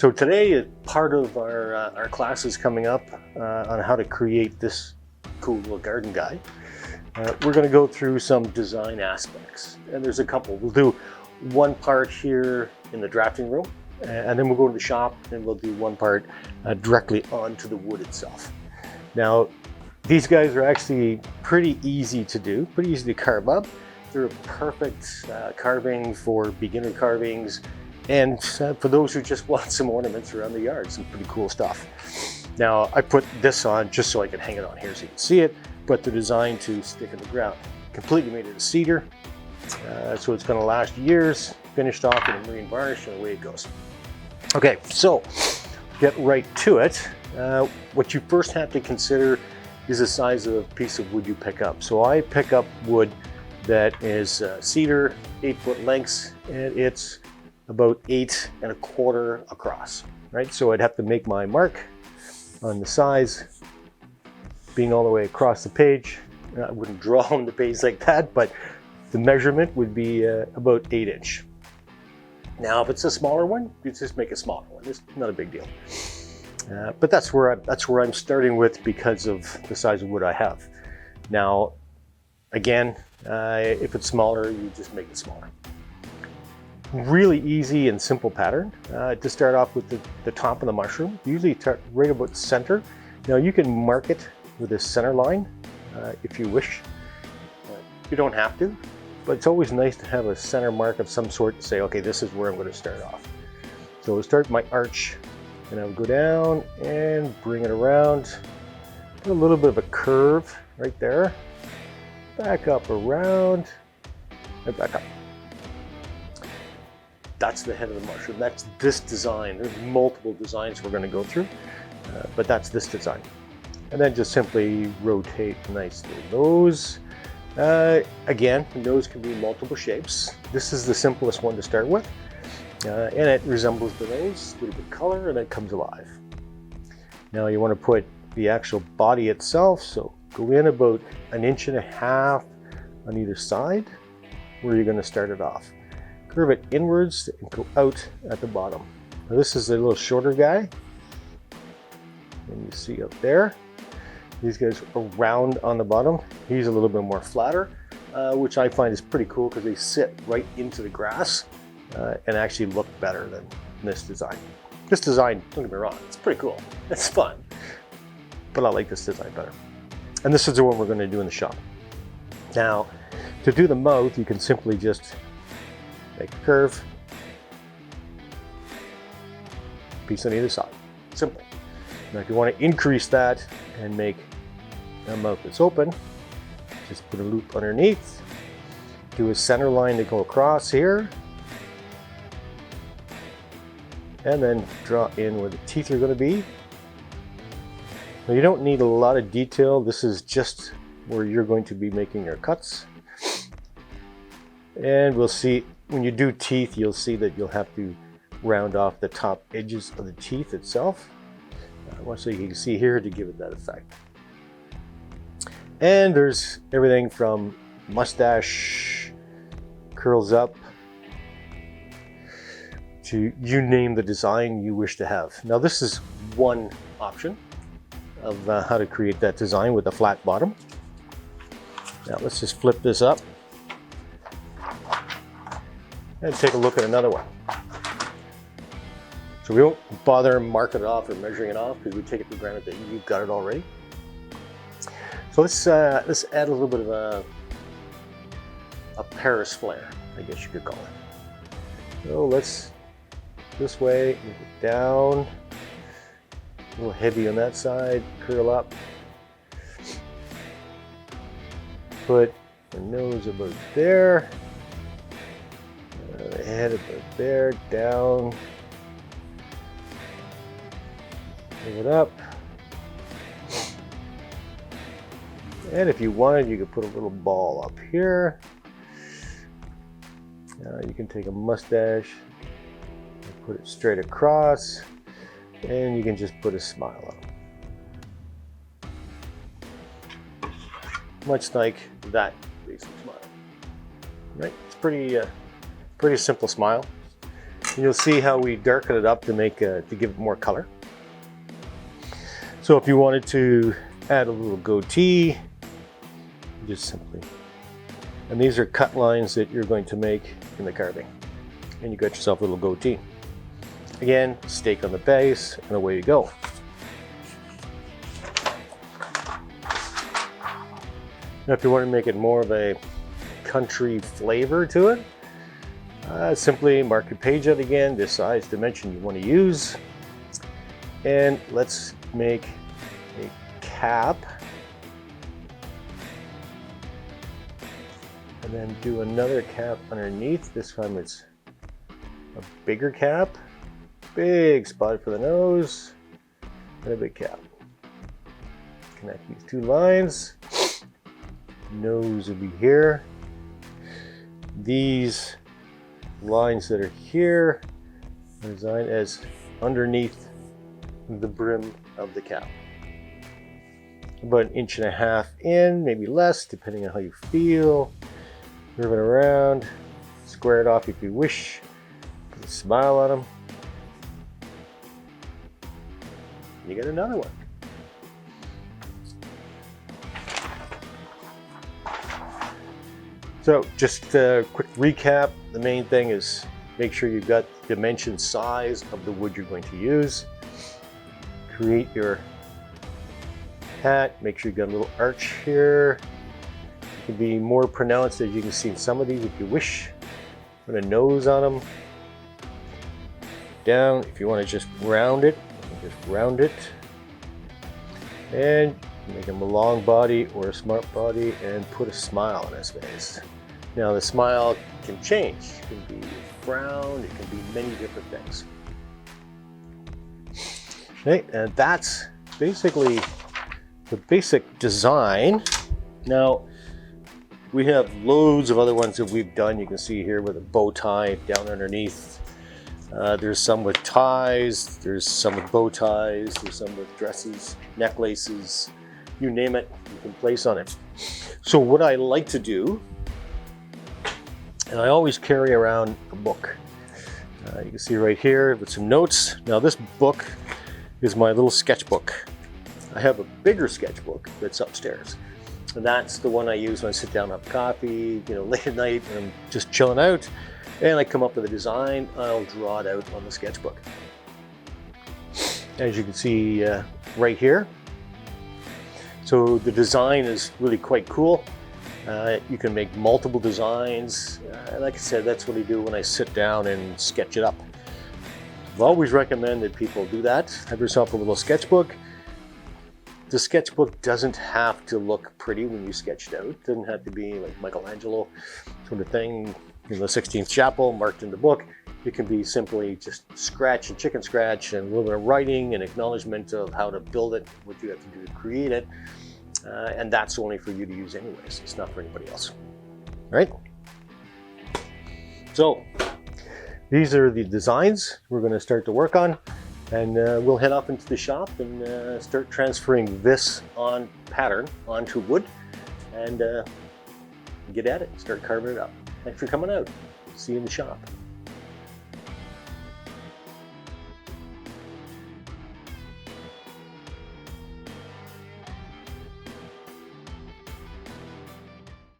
So today, part of our class is coming up on how to create this cool little garden guide. We're going to go through some design aspects, and there's a couple. We'll do one part here in the drafting room, and then we'll go to the shop and we'll do one part directly onto the wood itself. Now, these guys are actually pretty easy to do, pretty easy to carve up. They're a perfect carving for beginner carvings, and for those who just want some ornaments around the yard, some pretty cool stuff. Now, I put this on just so I can hang it on here so you can see it, but they're designed to stick in the ground. Completely made out of cedar, so it's going to last years, finished off in a marine varnish, and away it goes. Okay, so get right to it. What you first have to consider is the size of the piece of wood you pick up. So I pick up wood that is cedar, 8-foot lengths, and it's about 8 1/4 across, right? So I'd have to make my mark on the size, being all the way across the page. I wouldn't draw on the page like that, but the measurement would be about 8 inch. Now, if it's a smaller one, you just make a smaller one. It's not a big deal. But that's where I'm starting with because of the size of wood I have. Now, again, if it's smaller, you just make it smaller. Really easy and simple pattern to start off with the top of the mushroom. Usually right about the center. Now you can mark it with a center line if you wish. You don't have to, but it's always nice to have a center mark of some sort to say, okay, this is where I'm going to start off. So I'll start my arch, and I would go down and bring it around. Put a little bit of a curve right there. Back up around, and back up. That's the head of the mushroom. That's this design. There's multiple designs we're going to go through, but that's this design. And then just simply rotate nicely. Nose, again, the nose can be multiple shapes. This is the simplest one to start with, and it resembles the nose, a little bit of color, and it comes alive. Now you want to put the actual body itself, so go in about 1.5 inches on either side where you're going to start it off. Curve it inwards and go out at the bottom. Now this is a little shorter guy, and you see up there, these guys are round on the bottom. He's a little bit more flatter, which I find is pretty cool because they sit right into the grass and actually look better than this design. This design, don't get me wrong, it's pretty cool. It's fun, but I like this design better. And this is the one we're going to do in the shop. Now, to do the mouth, you can simply just make a curve, piece on either side. Simple. Now, if you want to increase that and make a mouth that's open, just put a loop underneath, do a center line to go across here, and then draw in where the teeth are going to be. Now, you don't need a lot of detail. This is just where you're going to be making your cuts. And we'll see, when you do teeth, you'll see that you'll have to round off the top edges of the teeth itself. So you can see here to give it that effect. And there's everything from mustache, curls up, to you name the design you wish to have. Now this is one option of how to create that design with a flat bottom. Now let's just flip this up and take a look at another one. So we won't bother marking it off or measuring it off because we take it for granted that you've got it already. So let's add a little bit of a Paris flare, I guess you could call it. So let's, this way, move it down, a little heavy on that side, curl up. Put the nose about there, the head about there, down, move it up. And if you wanted, you could put a little ball up here. You can take a mustache and put it straight across, and you can just put a smile on. Much like that basic smile, right? It's pretty simple smile. You'll see how we darken it up to give it more color. So if you wanted to add a little goatee, just simply, and these are cut lines that you're going to make in the carving, and you got yourself a little goatee. Again, stake on the base, and away you go. Now if you want to make it more of a country flavor to it, simply mark your page out again, the size dimension you want to use, and let's make a cap, and then do another cap underneath. This time it's a bigger cap, big spot for the nose, and a big cap. Connect these two lines. Nose will be here. These lines that are here are designed as underneath the brim of the cap. About 1.5 inches in, maybe less, depending on how you feel. Move it around, square it off if you wish. Put a smile on them. You get another one. So just a quick recap. The main thing is make sure you've got the dimension size of the wood you're going to use. Create your hat. Make sure you've got a little arch here. It can be more pronounced, as you can see in some of these if you wish. Put a nose on them. Down. If you want to just round it, just round it. And make him a long body or a smart body and put a smile on his face. Now the smile can change. It can be frown, it can be many different things. Okay, and that's basically the basic design. Now we have loads of other ones that we've done. You can see here with a bow tie down underneath. There's some with ties, there's some with bow ties, there's some with dresses, necklaces, you name it, you can place on it. So what I like to do, and I always carry around a book. You can see right here with some notes. Now this book is my little sketchbook. I have a bigger sketchbook that's upstairs. And that's the one I use when I sit down and have coffee, late at night and I'm just chilling out. And I come up with a design, I'll draw it out on the sketchbook. As you can see right here. So the design is really quite cool. You can make multiple designs. Like I said, that's what I do when I sit down and sketch it up. I've always recommended that people do that. Have yourself a little sketchbook. The sketchbook doesn't have to look pretty when you sketch it out. It doesn't have to be like Michelangelo sort of thing in the 16th chapel marked in the book. It can be simply just scratch and chicken scratch and a little bit of writing and acknowledgement of how to build it, what you have to do to create it. And that's only for you to use anyways. It's not for anybody else. All right? So these are the designs we're going to start to work on. And we'll head off into the shop and start transferring this pattern onto wood and get at it and start carving it up. Thanks for coming out. See you in the shop.